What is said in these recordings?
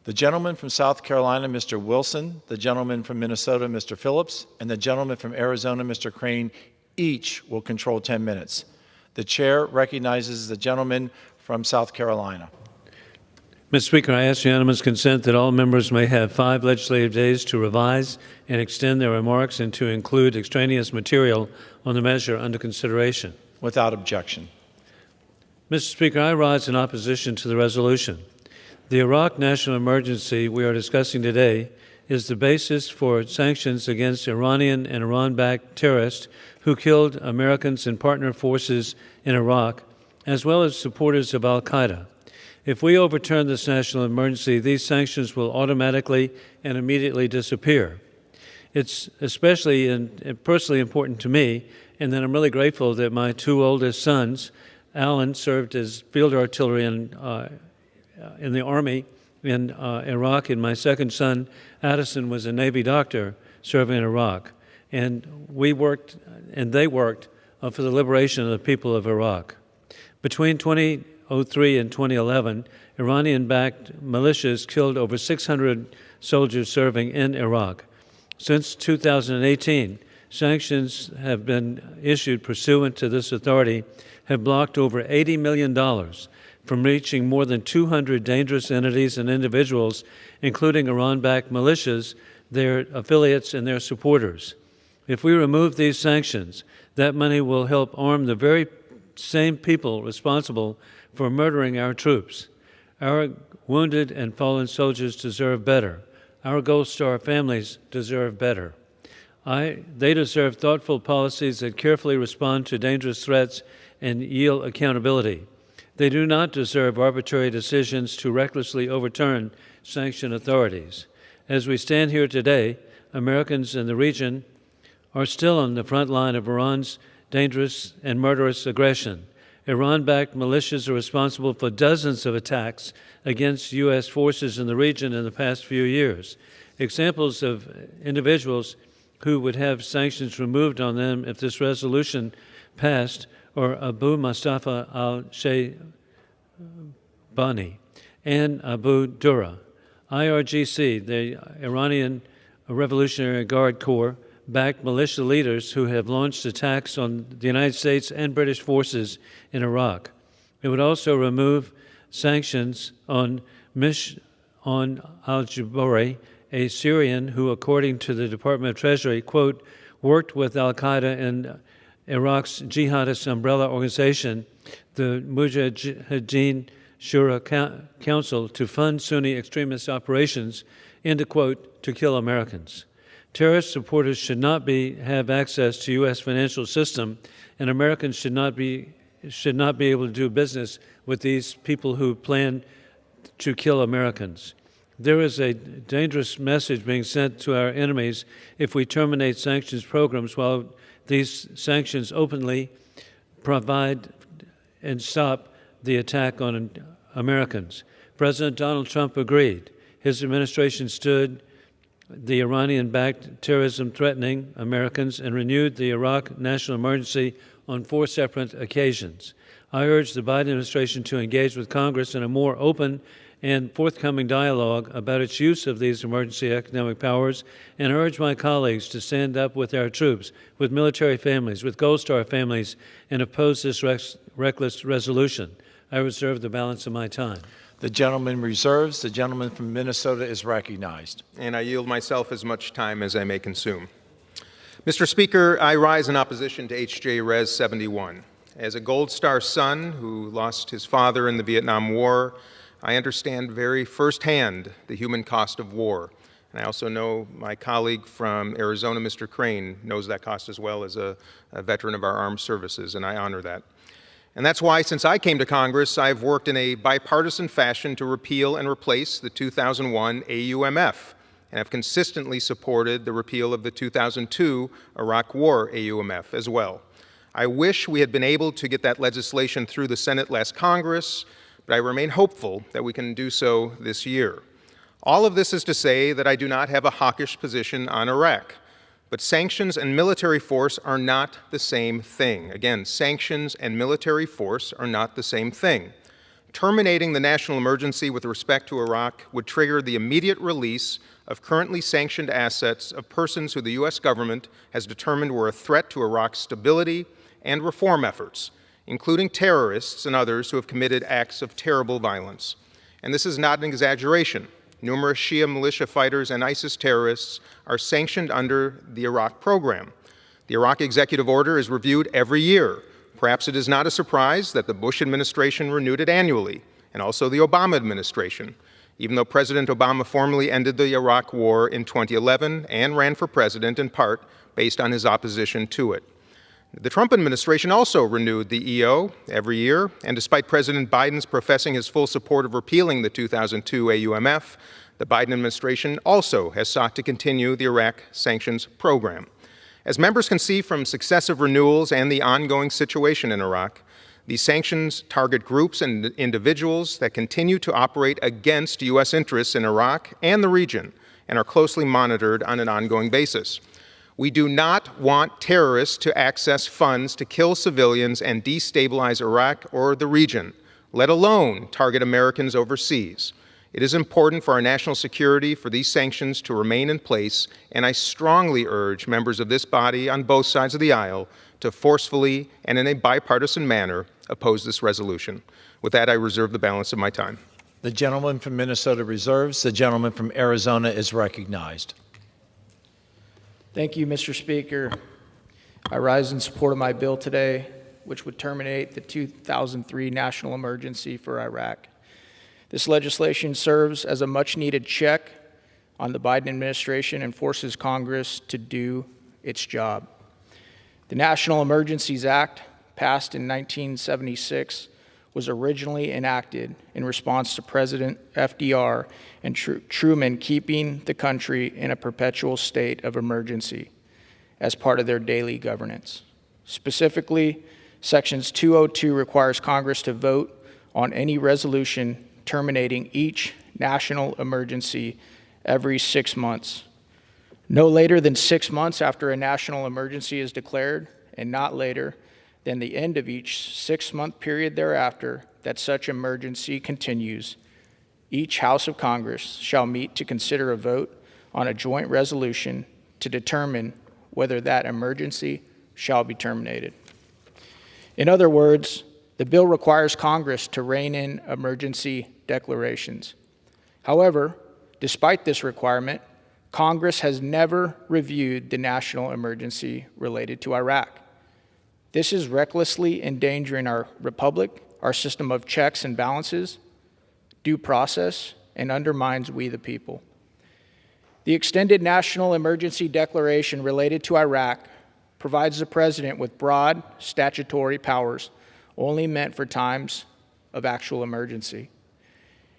The gentleman from South Carolina, Mr. Wilson, the gentleman from Minnesota, Mr. Phillips, and the gentleman from Arizona, Mr. Crane, each will control 10 minutes. The chair recognizes the gentleman from South Carolina. Mr. Speaker, I ask unanimous consent that all members may have 5 legislative days to revise and extend their remarks and to include extraneous material on the measure under consideration. Without objection. Mr. Speaker, I rise in opposition to the resolution. The Iraq national emergency we are discussing today is the basis for sanctions against Iranian and Iran-backed terrorists who killed Americans and partner forces in Iraq, as well as supporters of al-Qaeda. If we overturn this national emergency, these sanctions will automatically and immediately disappear. It's especially and personally important to me, and then I'm really grateful that my 2 oldest sons, Alan served as field artillery in the Army in Iraq, and my second son, Addison, was a Navy doctor serving in Iraq. And we worked, and they worked, for the liberation of the people of Iraq. Between 2003 and 2011, Iranian-backed militias killed over 600 soldiers serving in Iraq. Since 2018, sanctions have been issued pursuant to this authority have blocked over $80 million from reaching more than 200 dangerous entities and individuals, including Iran-backed militias, their affiliates, and their supporters. If we remove these sanctions, that money will help arm the very same people responsible for murdering our troops. Our wounded and fallen soldiers deserve better. Our Gold Star families deserve better. They deserve thoughtful policies that carefully respond to dangerous threats and yield accountability. They do not deserve arbitrary decisions to recklessly overturn sanctioned authorities. As we stand here today, Americans in the region are still on the front line of Iran's dangerous and murderous aggression. Iran-backed militias are responsible for dozens of attacks against U.S. forces in the region in the past few years. Examples of individuals who would have sanctions removed on them if this resolution passed are Abu Mustafa al-Shaybani and Abu Dura. IRGC, the Iranian Revolutionary Guard Corps, backed militia leaders who have launched attacks on the United States and British forces in Iraq. It would also remove sanctions on al-Jabari, a Syrian who, according to the Department of Treasury, quote, worked with al-Qaeda and Iraq's jihadist umbrella organization, the Mujahideen Shura Council, to fund Sunni extremist operations, end quote, to kill Americans. Terrorist supporters should not have access to U.S. financial system, and Americans should not be able to do business with these people who plan to kill Americans. There is a dangerous message being sent to our enemies if we terminate sanctions programs while these sanctions openly provide and stop the attack on Americans. President Donald Trump agreed. His administration stood the Iranian-backed terrorism threatening Americans and renewed the Iraq national emergency on 4 separate occasions. I urge the Biden administration to engage with Congress in a more open and forthcoming dialogue about its use of these emergency economic powers, and urge my colleagues to stand up with our troops, with military families, with Gold Star families, and oppose this reckless resolution. I reserve the balance of my time. The gentleman reserves. The gentleman from Minnesota is recognized. And I yield myself as much time as I may consume. Mr. Speaker, I rise in opposition to H.J. Res. 71. As a Gold Star son who lost his father in the Vietnam War, I understand very firsthand the human cost of war. And I also know my colleague from Arizona, Mr. Crane, knows that cost as well as a veteran of our armed services, and I honor that. And that's why, since I came to Congress, I've worked in a bipartisan fashion to repeal and replace the 2001 AUMF, and have consistently supported the repeal of the 2002 Iraq War AUMF as well. I wish we had been able to get that legislation through the Senate last Congress, but I remain hopeful that we can do so this year. All of this is to say that I do not have a hawkish position on Iraq, but sanctions and military force are not the same thing. Again, sanctions and military force are not the same thing. Terminating the national emergency with respect to Iraq would trigger the immediate release of currently sanctioned assets of persons who the U.S. government has determined were a threat to Iraq's stability and reform efforts, including terrorists and others who have committed acts of terrible violence. And this is not an exaggeration. Numerous Shia militia fighters and ISIS terrorists are sanctioned under the Iraq program. The Iraq executive order is reviewed every year. Perhaps it is not a surprise that the Bush administration renewed it annually, and also the Obama administration, even though President Obama formally ended the Iraq War in 2011 and ran for president in part based on his opposition to it. The Trump administration also renewed the EO every year, and despite President Biden's professing his full support of repealing the 2002 AUMF, the Biden administration also has sought to continue the Iraq sanctions program. As members can see from successive renewals and the ongoing situation in Iraq, these sanctions target groups and individuals that continue to operate against U.S. interests in Iraq and the region and are closely monitored on an ongoing basis. We do not want terrorists to access funds to kill civilians and destabilize Iraq or the region, let alone target Americans overseas. It is important for our national security for these sanctions to remain in place, and I strongly urge members of this body on both sides of the aisle to forcefully and in a bipartisan manner oppose this resolution. With that, I reserve the balance of my time. The gentleman from Minnesota reserves. The gentleman from Arizona is recognized. Thank you, Mr. Speaker. I rise in support of my bill today, which would terminate the 2003 national emergency for Iraq. This legislation serves as a much-needed check on the Biden administration and forces Congress to do its job. The National Emergencies Act, passed in 1976, was originally enacted in response to President FDR and Truman keeping the country in a perpetual state of emergency as part of their daily governance. Specifically, Sections 202 requires Congress to vote on any resolution terminating each national emergency every 6 months. No later than 6 months after a national emergency is declared, and not later than the end of each 6-month period thereafter that such emergency continues, each House of Congress shall meet to consider a vote on a joint resolution to determine whether that emergency shall be terminated. In other words, the bill requires Congress to rein in emergency declarations. However, despite this requirement, Congress has never reviewed the national emergency related to Iraq. This is recklessly endangering our republic, our system of checks and balances, due process, and undermines we the people. The extended national emergency declaration related to Iraq provides the president with broad statutory powers only meant for times of actual emergency,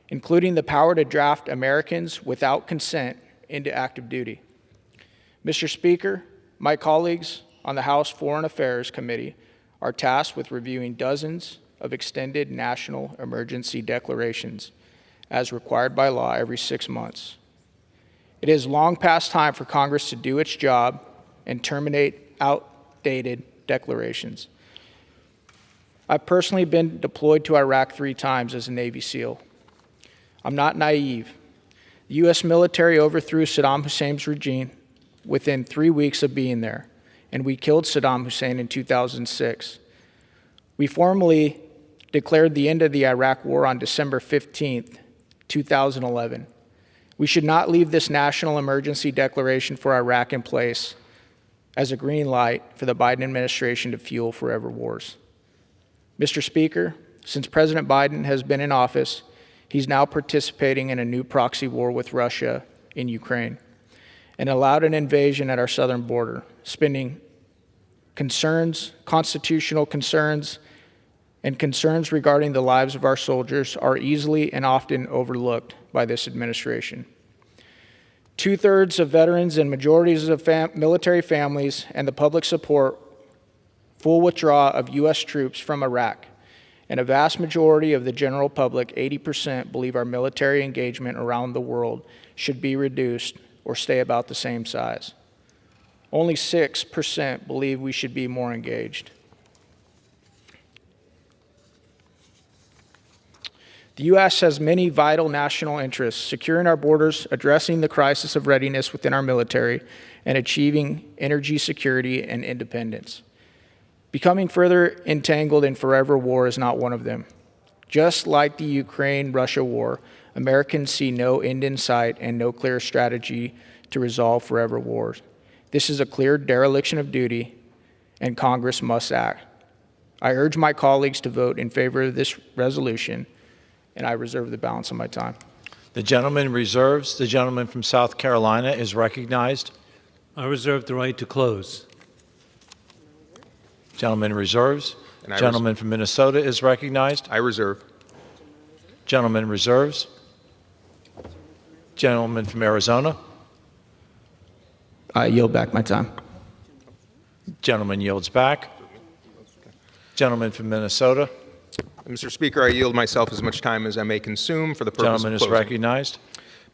including the power to draft Americans without consent into active duty. Mr. Speaker, my colleagues on the House Foreign Affairs Committee are tasked with reviewing dozens of extended national emergency declarations as required by law every 6 months. It is long past time for Congress to do its job and terminate outdated declarations. I've personally been deployed to Iraq 3 times as a Navy SEAL. I'm not naive. The U.S. military overthrew Saddam Hussein's regime within 3 weeks of being there, and we killed Saddam Hussein in 2006. We formally declared the end of the Iraq War on December 15th, 2011. We should not leave this national emergency declaration for Iraq in place as a green light for the Biden administration to fuel forever wars. Mr. Speaker, since President Biden has been in office, he's now participating in a new proxy war with Russia in Ukraine and allowed an invasion at our southern border, spending constitutional concerns, and concerns regarding the lives of our soldiers are easily and often overlooked by this administration. 2/3 of veterans and majorities of military families and the public support full withdrawal of U.S. troops from Iraq, and a vast majority of the general public, 80%, believe our military engagement around the world should be reduced or stay about the same size. Only 6% believe we should be more engaged. The U.S. has many vital national interests: securing our borders, addressing the crisis of readiness within our military, and achieving energy security and independence. Becoming further entangled in forever war is not one of them. Just like the Ukraine-Russia war, Americans see no end in sight and no clear strategy to resolve forever wars. This is a clear dereliction of duty, and Congress must act. I urge my colleagues to vote in favor of this resolution, and I reserve the balance of my time. The gentleman reserves. The gentleman from South Carolina is recognized. I reserve the right to close. Gentleman reserves. And I Gentleman from Minnesota is recognized. I reserve. Gentleman reserves. Gentleman from Arizona. I yield back my time. Gentleman yields back. Gentleman from Minnesota. Mr. Speaker, I yield myself as much time as I may consume for the purpose Gentleman of is closing. recognized.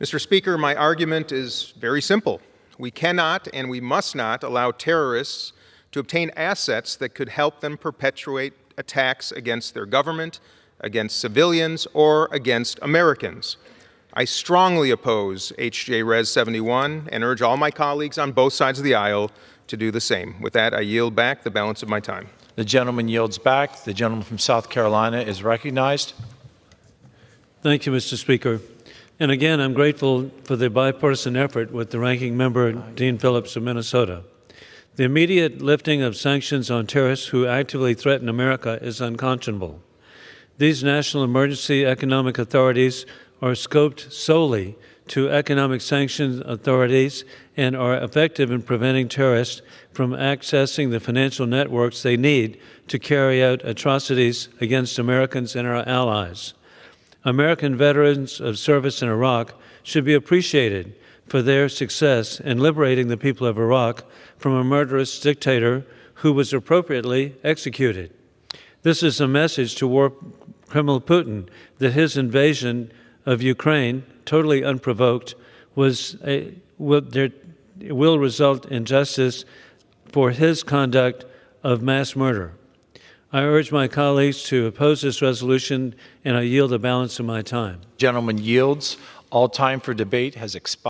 Mr. Speaker, my argument is very simple. We cannot and we must not allow terrorists to obtain assets that could help them perpetuate attacks against their government, against civilians, or against Americans. I strongly oppose H.J. Res. 71 and urge all my colleagues on both sides of the aisle to do the same. With that, I yield back the balance of my time. The gentleman yields back. The gentleman from South Carolina is recognized. Thank you, Mr. Speaker. And again, I'm grateful for the bipartisan effort with the ranking member, Dean Phillips of Minnesota. The immediate lifting of sanctions on terrorists who actively threaten America is unconscionable. These national emergency economic authorities are scoped solely to economic sanctions authorities and are effective in preventing terrorists from accessing the financial networks they need to carry out atrocities against Americans and our allies. American veterans of service in Iraq should be appreciated for their success in liberating the people of Iraq from a murderous dictator who was appropriately executed. This is a message to war criminal Putin that his invasion of Ukraine, totally unprovoked, will result in justice for his conduct of mass murder. I urge my colleagues to oppose this resolution, and I yield the balance of my time. Gentleman yields. All time for debate has expired.